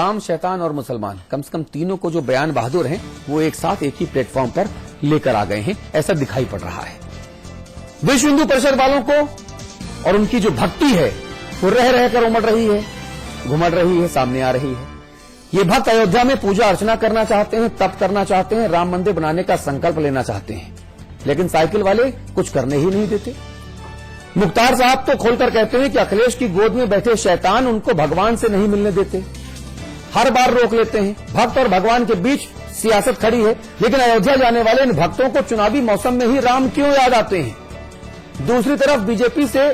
राम, शैतान और मुसलमान, कम से कम तीनों को जो बयान बहादुर हैं वो एक साथ एक ही प्लेटफॉर्म पर लेकर आ गए हैं, ऐसा दिखाई पड़ रहा है। विश्व हिंदू परिषद वालों को और उनकी जो भक्ति है वो रह रहकर उमड़ रही है, घुमड़ रही है, सामने आ रही है। ये भक्त अयोध्या में पूजा अर्चना करना चाहते हैं, तप करना चाहते हैं, राम मंदिर बनाने का संकल्प लेना चाहते हैं, लेकिन साइकिल वाले कुछ करने ही नहीं देते। मुख्तार साहब तो खोलकर कहते हैं कि अखिलेश की गोद में बैठे शैतान उनको भगवान से नहीं मिलने देते, हर बार रोक लेते हैं। भक्त और भगवान के बीच सियासत खड़ी है, लेकिन अयोध्या जाने वाले इन भक्तों को चुनावी मौसम में ही राम क्यों याद आते हैं। दूसरी तरफ बीजेपी से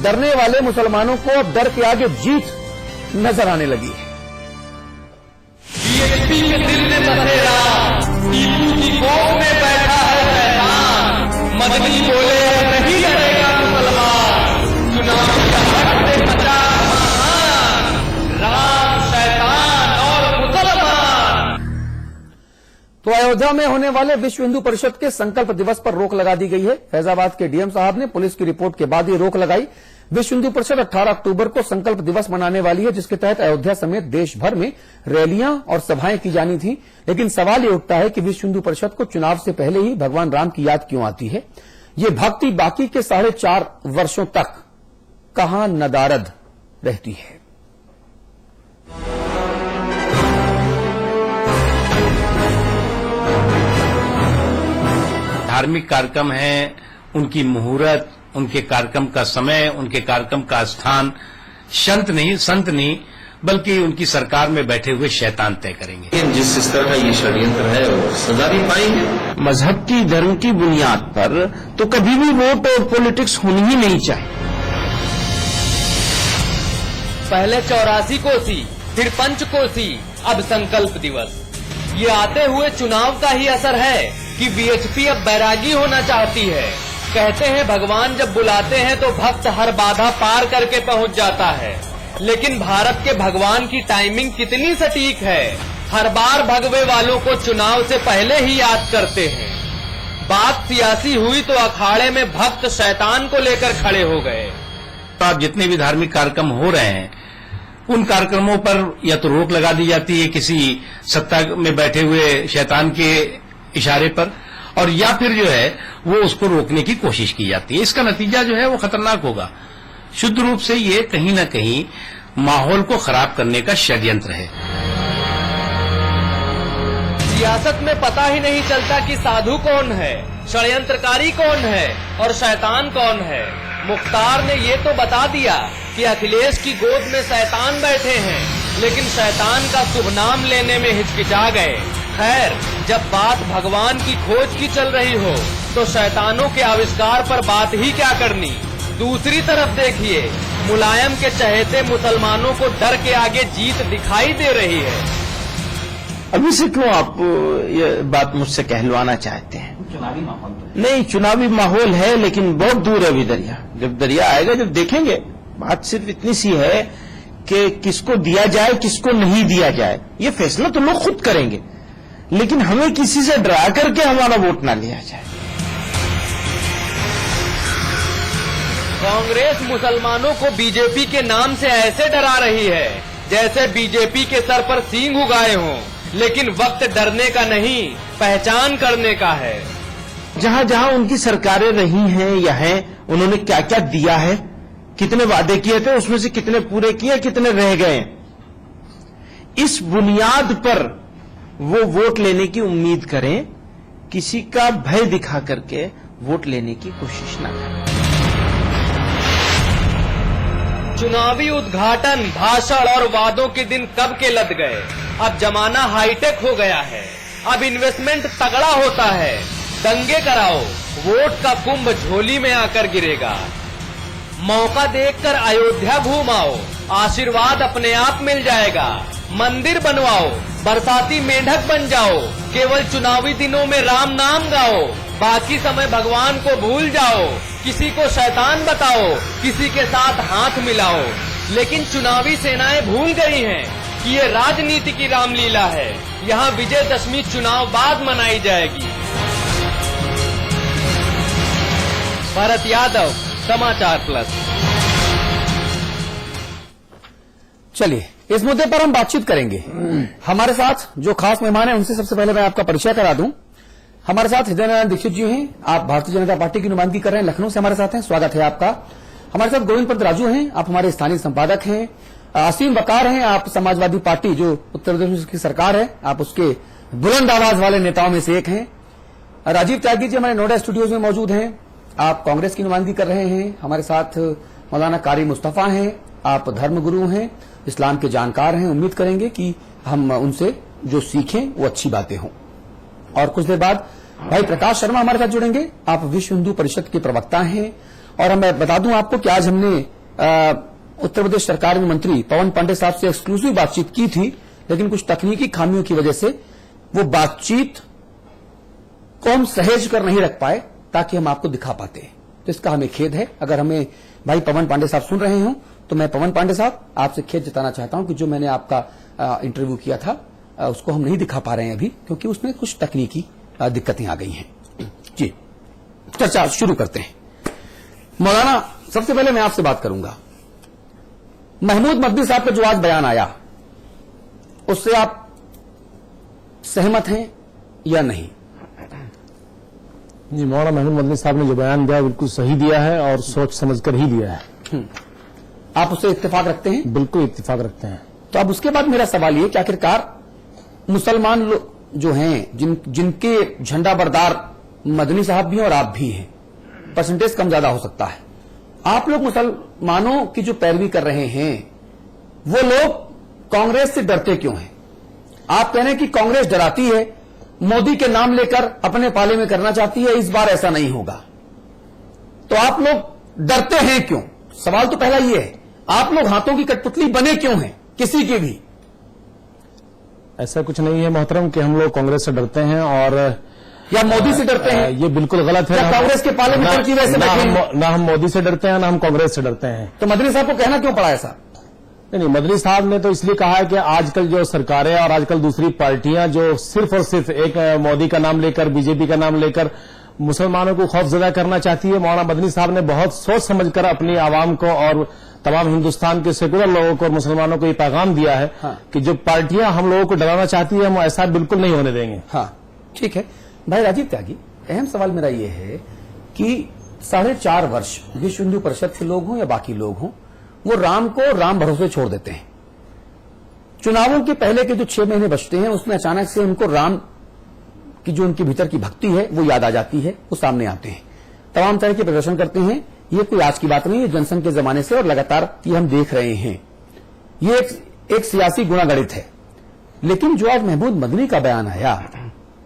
डरने वाले मुसलमानों को अब डर के आगे जीत नजर आने लगी है। बीजेपी के दिल में बसे राम, टीपू की गोद में बैठा है शैतान, मदनी बोले नहीं डरेगा मुसलमान, चुनाव का हक से बचा महान, राम, शैतान और मुसलमान। तो अयोध्या में होने वाले विश्व हिंदू परिषद के संकल्प दिवस पर रोक लगा दी गई है। फैजाबाद के डीएम साहब ने पुलिस की रिपोर्ट के बाद ये रोक लगाई। विश्व हिंदू परिषद 18 अक्टूबर को संकल्प दिवस मनाने वाली है, जिसके तहत अयोध्या समेत देश भर में रैलियां और सभाएं की जानी थी। लेकिन सवाल ये उठता है कि विश्व हिंदू परिषद को चुनाव से पहले ही भगवान राम की याद क्यों आती है। ये भक्ति बाकी के 4.5 वर्षों तक कहां नदारद रहती है। धार्मिक कार्यक्रम है, उनकी मुहूर्त, उनके कार्यक्रम का समय, उनके कार्यक्रम का स्थान संत नहीं बल्कि उनकी सरकार में बैठे हुए शैतान तय करेंगे। जिस स्तर का ये षड्यंत्र है वो सजा भी पाएंगे। मजहब की, धर्म की बुनियाद पर तो कभी भी वोट और पॉलिटिक्स होनी ही नहीं चाहिए। पहले 84 कोसी, फिर पंचकोसी, अब संकल्प दिवस। ये आते हुए चुनाव का ही असर है कि बीएचपी अब बैरागी होना चाहती है। कहते हैं भगवान जब बुलाते हैं तो भक्त हर बाधा पार करके पहुंच जाता है, लेकिन भारत के भगवान की टाइमिंग कितनी सटीक है। हर बार भगवे वालों को चुनाव से पहले ही याद करते हैं। बात सियासी हुई तो अखाड़े में भक्त शैतान को लेकर खड़े हो गए। तो आप जितने भी धार्मिक कार्यक्रम हो रहे हैं उन कार्यक्रमों पर या तो रोक लगा दी जाती है किसी सत्ता में बैठे हुए शैतान के इशारे पर, और या फिर जो है वो उसको रोकने की कोशिश की जाती है। इसका नतीजा जो है वो खतरनाक होगा। शुद्ध रूप से ये कहीं न कहीं माहौल को खराब करने का षड्यंत्र है। सियासत में पता ही नहीं चलता कि साधु कौन है, षड्यंत्रकारी कौन है और शैतान कौन है। मुख्तार ने ये तो बता दिया कि अखिलेश की गोद में शैतान बैठे हैं, लेकिन शैतान का शुभ नाम लेने में हिचकिचा गए। खैर, जब बात भगवान की खोज की चल रही हो तो शैतानों के आविष्कार पर बात ही क्या करनी। दूसरी तरफ देखिए, मुलायम के चहेते मुसलमानों को डर के आगे जीत दिखाई दे रही है। अभी से क्यों आप ये बात मुझसे कहलवाना चाहते हैं? चुनावी माहौल नहीं, चुनावी माहौल है, लेकिन बहुत दूर है अभी दरिया। जब दरिया आएगा, जब देखेंगे। बात सिर्फ इतनी सी है कि किसको दिया जाए, किसको नहीं दिया जाए, ये फैसला तो लोग खुद करेंगे, लेकिन हमें किसी से डरा करके हमारा वोट ना लिया जाए। कांग्रेस मुसलमानों को बीजेपी के नाम से ऐसे डरा रही है जैसे बीजेपी के सर पर सींग उगाए हों, लेकिन वक्त डरने का नहीं, पहचान करने का है। जहां जहां उनकी सरकारें रही हैं या हैं, उन्होंने क्या क्या दिया है, कितने वादे किए थे, उसमें से कितने पूरे किए, कितने रह गए। इस बुनियाद पर वो वोट लेने की उम्मीद करें, किसी का भय दिखा करके वोट लेने की कोशिश न करें। चुनावी उद्घाटन, भाषण और वादों के दिन कब के लद गए। अब जमाना हाईटेक हो गया है। अब इन्वेस्टमेंट तगड़ा होता है। दंगे कराओ, वोट का कुंभ झोली में आकर गिरेगा। मौका देखकर अयोध्या घूम आओ, आशीर्वाद अपने आप मिल जाएगा। मंदिर बनवाओ, बरसाती मेंढक बन जाओ, केवल चुनावी दिनों में राम नाम गाओ, बाकी समय भगवान को भूल जाओ। किसी को शैतान बताओ, किसी के साथ हाथ मिलाओ, लेकिन चुनावी सेनाएं भूल गई हैं कि ये राजनीति की रामलीला है। यहाँ विजयदशमी चुनाव बाद मनाई जाएगी। भरत यादव, समाचार प्लस। चलिए इस मुद्दे पर हम बातचीत करेंगे। हमारे साथ जो खास मेहमान हैं उनसे सबसे पहले मैं आपका परिचय करा दूं। हमारे साथ हृदय नारायण दीक्षित जी हैं, आप भारतीय जनता पार्टी की नुमाइंदगी कर रहे हैं, लखनऊ से हमारे साथ हैं, स्वागत है आपका। हमारे साथ गोविंद पंत राजू हैं, आप हमारे स्थानीय संपादक हैं। असीम वकार हैं, आप समाजवादी पार्टी जो उत्तर प्रदेश की सरकार है, आप उसके बुलंद आवाज वाले नेताओं में से एक हैं। राजीव त्यागी जी हमारे नोएडा स्टूडियोज में मौजूद हैं, आप कांग्रेस की नुमाइंदगी कर रहे हैं। हमारे साथ मौलाना कारी मुस्तफा हैं, आप धर्मगुरु हैं, इस्लाम के जानकार हैं। उम्मीद करेंगे कि हम उनसे जो सीखें वो अच्छी बातें हों। और कुछ देर बाद भाई प्रकाश शर्मा हमारे साथ जुड़ेंगे, आप विश्व हिंदू परिषद के प्रवक्ता हैं। और मैं बता दूं आपको कि आज हमने उत्तर प्रदेश सरकार में मंत्री पवन पांडे साहब से एक्सक्लूसिव बातचीत की थी, लेकिन कुछ तकनीकी खामियों की वजह से वो बातचीत को हम सहेज कर नहीं रख पाए ताकि हम आपको दिखा पाते। तो इसका हमें खेद है। अगर हमें भाई पवन पांडे साहब सुन रहे हो तो मैं पवन पांडे साहब आपसे खेद जताना चाहता हूं कि जो मैंने आपका इंटरव्यू किया था उसको हम नहीं दिखा पा रहे हैं अभी, क्योंकि उसमें कुछ तकनीकी दिक्कतें आ गई हैं। जी, चर्चा शुरू करते हैं। मौलाना, सबसे पहले मैं आपसे बात करूंगा, महमूद मदनी साहब का जो आज बयान आया उससे आप सहमत हैं या नहीं? जी, मौलाना महमूद मदनी साहब ने जो बयान दिया बिल्कुल सही दिया है और सोच समझकर ही दिया है। आप उससे इत्तेफाक रखते हैं? बिल्कुल इत्तेफाक रखते हैं। तो अब उसके बाद मेरा सवाल ये कि आखिरकार मुसलमान लोग जो हैं, जिनके झंडा बरदार मदनी साहब भी हैं और आप भी हैं, परसेंटेज कम ज्यादा हो सकता है, आप लोग मुसलमानों की जो पैरवी कर रहे हैं वो लोग कांग्रेस से डरते क्यों हैं? आप कह रहे हैं कि कांग्रेस डराती है, मोदी के नाम लेकर अपने पाले में करना चाहती है, इस बार ऐसा नहीं होगा। तो आप लोग डरते हैं क्यों? सवाल तो पहला ये है, आप लोग हाथों की कठपुतली बने क्यों हैं किसी के भी? ऐसा कुछ नहीं है मोहतरम कि हम लोग कांग्रेस से डरते हैं और या मोदी से डरते हैं। ये बिल्कुल गलत है। क्या कांग्रेस के पाले में की वजह से ना हम मोदी से डरते हैं ना हम कांग्रेस से डरते हैं। तो मदनी साहब को कहना क्यों पड़ा ऐसा? नहीं, मदनी साहब ने तो इसलिए कहा है कि आजकल जो सरकारें और आजकल दूसरी पार्टियां जो सिर्फ और सिर्फ एक मोदी का नाम लेकर, बीजेपी का नाम लेकर मुसलमानों को खौफजदा करना चाहती है। मौलाना मदनी साहब ने बहुत सोच समझकर अपनी आवाम को और तमाम हिंदुस्तान के सेकुलर लोगों को और मुसलमानों को ये पैगाम दिया है कि जो पार्टियां हम लोगों को डराना चाहती है हम ऐसा बिल्कुल नहीं होने देंगे। हाँ, ठीक है। भाई राजीव त्यागी, अहम सवाल मेरा ये है कि 4.5 वर्ष विश्व हिंदू परिषद के लोग हों या बाकी लोग हों, वो राम को राम भरोसे छोड़ देते हैं। चुनावों के पहले के जो 6 महीने बचते हैं उसमें अचानक से उनको राम की जो उनके भीतर की भक्ति है वो याद आ जाती है, वो सामने आते हैं, तमाम तरह के प्रदर्शन करते हैं। ये कोई आज की बात नहीं है, जनसंघ के जमाने से और लगातार ये हम देख रहे हैं। ये एक सियासी गुणागणित है। लेकिन जो आज महमूद मदनी का बयान आया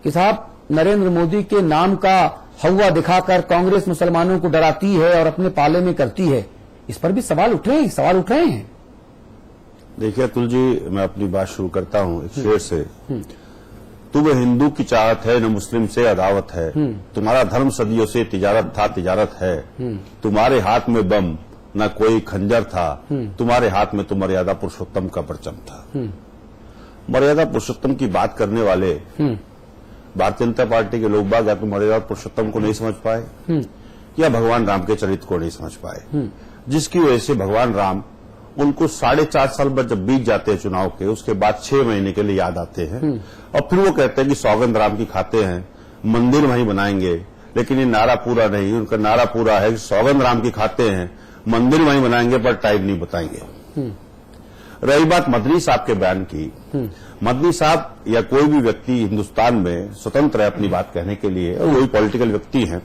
कि साहब नरेंद्र मोदी के नाम का हवा दिखाकर कांग्रेस मुसलमानों को डराती है और अपने पाले में करती है, इस पर भी सवाल उठ रहे हैं। देखिए अतुल जी, मैं अपनी बात शुरू करता हूं एक शेर से। तुम्हें हिंदू की चाहत है न मुस्लिम से अदावत है, तुम्हारा धर्म सदियों से तिजारत था तिजारत है, तुम्हारे हाथ में बम न कोई खंजर था, तुम्हारे हाथ में तो मर्यादा पुरुषोत्तम का परचम था। मर्यादा पुरुषोत्तम की बात करने वाले भारतीय जनता पार्टी के लोग बाग या तो मर्यादा पुरुषोत्तम को नहीं समझ पाए या भगवान राम के चरित्र को नहीं समझ पाए, जिसकी वजह से भगवान राम उनको 4.5 साल बाद जब बीत जाते हैं चुनाव के, उसके बाद 6 महीने के लिए याद आते हैं और फिर वो कहते हैं कि सौगंध राम की खाते हैं, मंदिर वहीं बनाएंगे। लेकिन ये नारा पूरा नहीं, उनका नारा पूरा है कि सौगंध राम की खाते हैं, मंदिर वहीं बनाएंगे पर टाइम नहीं बताएंगे। रही बात मदनी साहब के बयान की, मदनी साहब या कोई भी व्यक्ति हिंदुस्तान में स्वतंत्र है अपनी बात कहने के लिए, और वही पॉलिटिकल व्यक्ति हैं।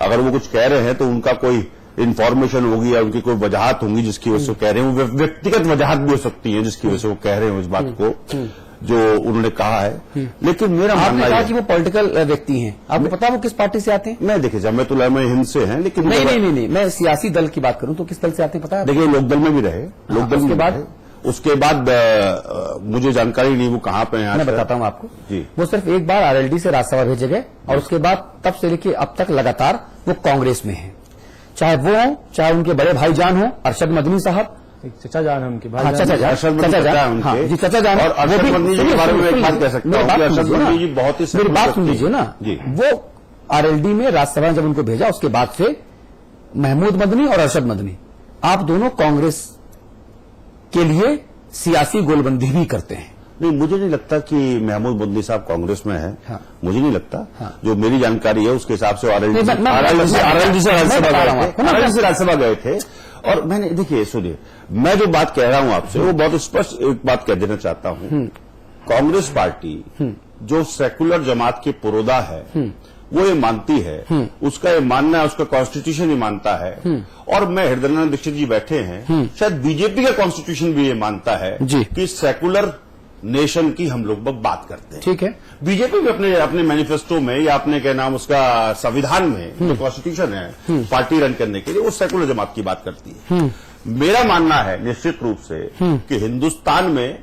अगर वो कुछ कह रहे हैं तो उनका कोई इन्फॉर्मेशन होगी या उनकी कोई वजहत होंगी जिसकी वजह से वो कह रहे हैं, वो व्यक्तिगत वजहत भी हो सकती है जिसकी वजह से वो कह रहे हैं उस बात को जो उन्होंने कहा है। लेकिन मेरा मानना है कि वो पॉलिटिकल व्यक्ति हैं, आपको पता वो किस पार्टी से आते हैं? मैं देखिए जमात उलमा हिंद से हैं, लेकिन नहीं, मैं सियासी दल की बात करूं तो किस दल से आते हैं पता है? देखिए लोकदल में भी रहे, लोकदल के बाद उसके बाद मुझे जानकारी नहीं वो कहां पे हैं। मैं बताता हूं आपको जी। वो सिर्फ एक बार आरएलडी से राज्यसभा भेजे गए और उसके बाद तब से लेकर अब तक लगातार वो कांग्रेस में हैं, चाहे वो हो चाहे उनके बड़े भाईजान हो अरशद मदनी साहब, चचा जान है उनके भाई, चचा जान, चचा जान। और अरशद मदनी जी के बारे में एक बात कह सकता हूं, अरशद मदनी जी बहुत ही मेरी बात सुन लीजिए ना, वो आरएलडी में राज्यसभा जब उनको भेजा उसके बाद से महमूद मदनी और अरशद मदनी आप दोनों कांग्रेस के लिए सियासी गोलबंदी भी करते हैं। नहीं, मुझे नहीं लगता कि महमूद बुंदी साहब कांग्रेस में हैं। हाँ। मुझे नहीं लगता। हाँ। जो मेरी जानकारी है उसके हिसाब से नहीं, मैं- आरएलडी से मैं- राज्यसभा गए थे। और मैंने देखिए, सुनिए, मैं जो बात कह रहा हूं आपसे वो बहुत स्पष्ट एक बात कह देना चाहता हूं। कांग्रेस पार्टी जो सेकुलर जमात की पुरोधा है वो ये मानती है, उसका ये मानना है, उसका कॉन्स्टिट्यूशन ही मानता है। और मैं हृदयानंद दीक्षित जी बैठे हैं, शायद बीजेपी का कॉन्स्टिट्यूशन भी ये मानता है जी। कि सेकुलर नेशन की हम लोग बात करते हैं। ठीक है। बीजेपी भी अपने मैनिफेस्टो में या अपने क्या नाम उसका संविधान में जो कॉन्स्टिट्यूशन है पार्टी रन करने के लिए वो सेकुलर जमात की बात करती है। मेरा मानना है निश्चित रूप से कि हिंदुस्तान में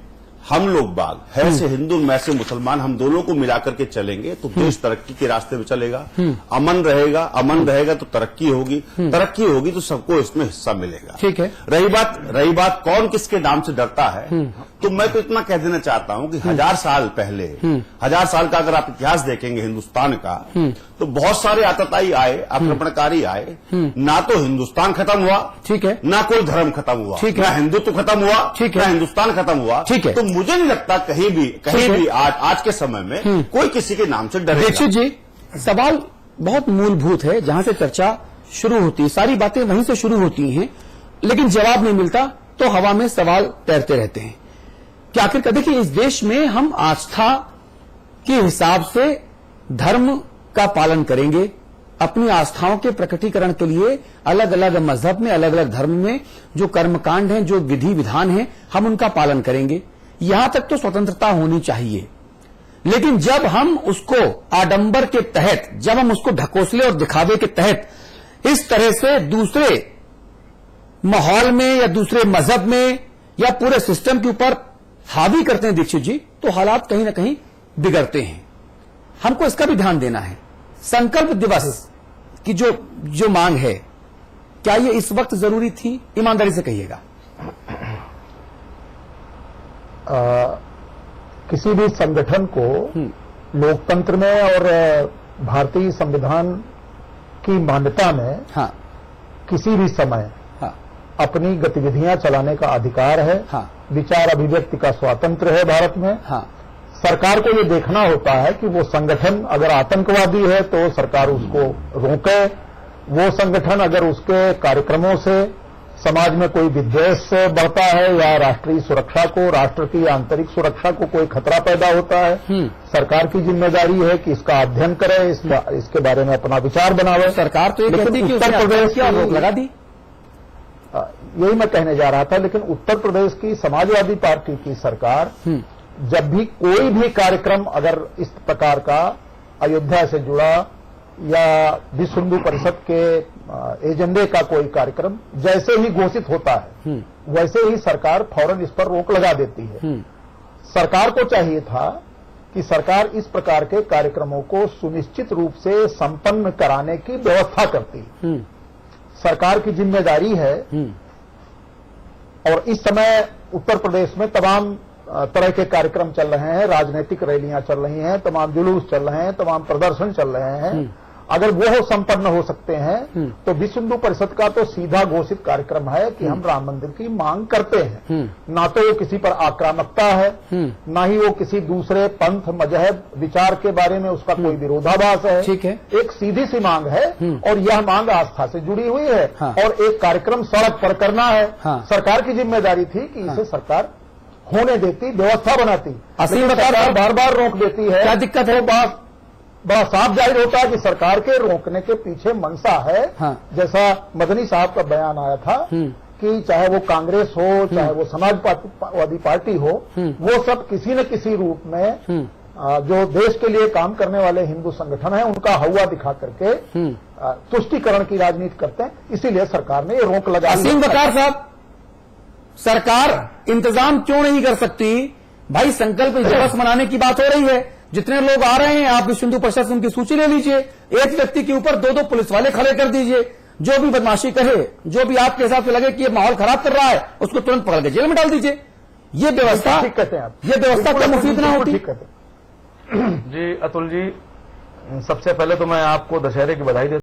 हम लोग बाग है से हिंदू मैं से मुसलमान हम दोनों को मिलाकर के चलेंगे तो देश तरक्की के रास्ते में चलेगा। अमन रहेगा तो तरक्की होगी तो सबको इसमें हिस्सा मिलेगा। ठीक है। रही बात कौन किसके नाम से डरता है, तो मैं तो इतना कह देना चाहता हूं कि 1000 साल पहले 1000 साल का अगर आप इतिहास देखेंगे हिंदुस्तान का तो बहुत सारे आतताई आए, आक्रमणकारी आए। ना तो हिंदुस्तान खत्म हुआ, ठीक है, ना कोई धर्म खत्म हुआ, ठीक है, ना हिंदुत्व खत्म हुआ, ठीक ना है, हिंदुस्तान खत्म हुआ। ठीक है। तो मुझे नहीं लगता कहीं भी आज के समय में कोई किसी के नाम से डरेगा। दीक्षित जी, सवाल बहुत मूलभूत है, जहां से चर्चा शुरू होती है, सारी बातें वहीं से शुरू होती हैं, लेकिन जवाब नहीं मिलता तो हवा में सवाल तैरते रहते हैं कि आखिर देखिए इस देश में हम आस्था के हिसाब से धर्म का पालन करेंगे। अपनी आस्थाओं के प्रकटीकरण के लिए अलग अलग मजहब में, अलग अलग धर्म में जो कर्मकांड हैं, जो विधि विधान हैं, हम उनका पालन करेंगे। यहां तक तो स्वतंत्रता होनी चाहिए, लेकिन जब हम उसको आडंबर के तहत, जब हम उसको ढकोसले और दिखावे के तहत इस तरह से दूसरे माहौल में या दूसरे मजहब में या पूरे सिस्टम के ऊपर हावी करते हैं दीक्षित जी, तो हालात कहीं ना कहीं बिगड़ते हैं। हमको इसका भी ध्यान देना है। संकल्प दिवस की जो मांग है, क्या ये इस वक्त जरूरी थी? ईमानदारी से कहिएगा। किसी भी संगठन को लोकतंत्र में और भारतीय संविधान की मान्यता में हाँ, किसी भी समय हाँ, अपनी गतिविधियां चलाने का अधिकार है। हाँ, विचार अभिव्यक्ति का स्वातंत्र्य है भारत में। हाँ, सरकार को ये देखना होता है कि वो संगठन अगर आतंकवादी है तो सरकार उसको रोके, वो संगठन अगर उसके कार्यक्रमों से समाज में कोई विद्वेष बढ़ता है या राष्ट्रीय सुरक्षा को, राष्ट्र की आंतरिक सुरक्षा को कोई खतरा पैदा होता है, सरकार की जिम्मेदारी है कि इसका अध्ययन करे, इसके बारे में अपना विचार बनावे। सरकार तो ये कहती है कि उत्तर प्रदेश की रोक लगा दी। यही मैं कहने जा रहा था, लेकिन उत्तर प्रदेश की समाजवादी पार्टी की सरकार जब भी कोई भी कार्यक्रम अगर इस प्रकार का अयोध्या से जुड़ा या विश्व हिंदू परिषद के एजेंडे का कोई कार्यक्रम जैसे ही घोषित होता है वैसे ही सरकार फौरन इस पर रोक लगा देती है। सरकार को चाहिए था कि सरकार इस प्रकार के कार्यक्रमों को सुनिश्चित रूप से संपन्न कराने की व्यवस्था करती। सरकार की जिम्मेदारी है, और इस समय उत्तर प्रदेश में तमाम तरह के कार्यक्रम चल रहे हैं, राजनीतिक रैलियां चल रही हैं, तमाम जुलूस चल रहे हैं, तमाम प्रदर्शन चल रहे हैं। अगर वो संपन्न हो सकते हैं तो विश्व हिंदू परिषद का तो सीधा घोषित कार्यक्रम है कि हम राम मंदिर की मांग करते हैं। ना तो वो किसी पर आक्रामकता है, ना ही वो किसी दूसरे पंथ, मजहब, विचार के बारे में उसका कोई विरोधाभास है। ठीक है। एक सीधी सी मांग है और यह मांग आस्था से जुड़ी हुई है। हाँ। और एक कार्यक्रम सड़क पर करना है। हाँ। सरकार की जिम्मेदारी थी कि इसे सरकार होने देती, व्यवस्था बनाती। असीम सरकार बार बार रोक देती है। क्या दिक्कत है? बड़ा साफ जाहिर होता है कि सरकार के रोकने के पीछे मंशा है। हाँ। जैसा मदनी साहब का बयान आया था कि चाहे वो कांग्रेस हो, चाहे वो समाजवादी पार्टी हो, वो सब किसी न किसी रूप में जो देश के लिए काम करने वाले हिंदू संगठन हैं उनका हवा दिखा करके तुष्टीकरण की राजनीति करते हैं। इसीलिए सरकार ने ये रोक लगा दी। असीम बकार साहब, सरकार इंतजाम क्यों नहीं कर सकती? भाई, संकल्प दिवस मनाने की बात हो रही है, जितने लोग आ रहे हैं आप विश्व हिंदू परिषद से उनकी सूची ले लीजिए। एक व्यक्ति के ऊपर 2-2 पुलिस वाले खड़े कर दीजिए। जो भी बदमाशी करे, जो भी आपके हिसाब से लगे कि ये माहौल खराब कर रहा है, उसको तुरंत पकड़ के जेल में डाल दीजिए। ये व्यवस्था, ठीक कहते हैं आप, ये व्यवस्था क्या मुफीद ना होती? ठीक कहते हैं जी अतुल जी, सबसे पहले तो मैं आपको दशहरे की बधाई देता हूं।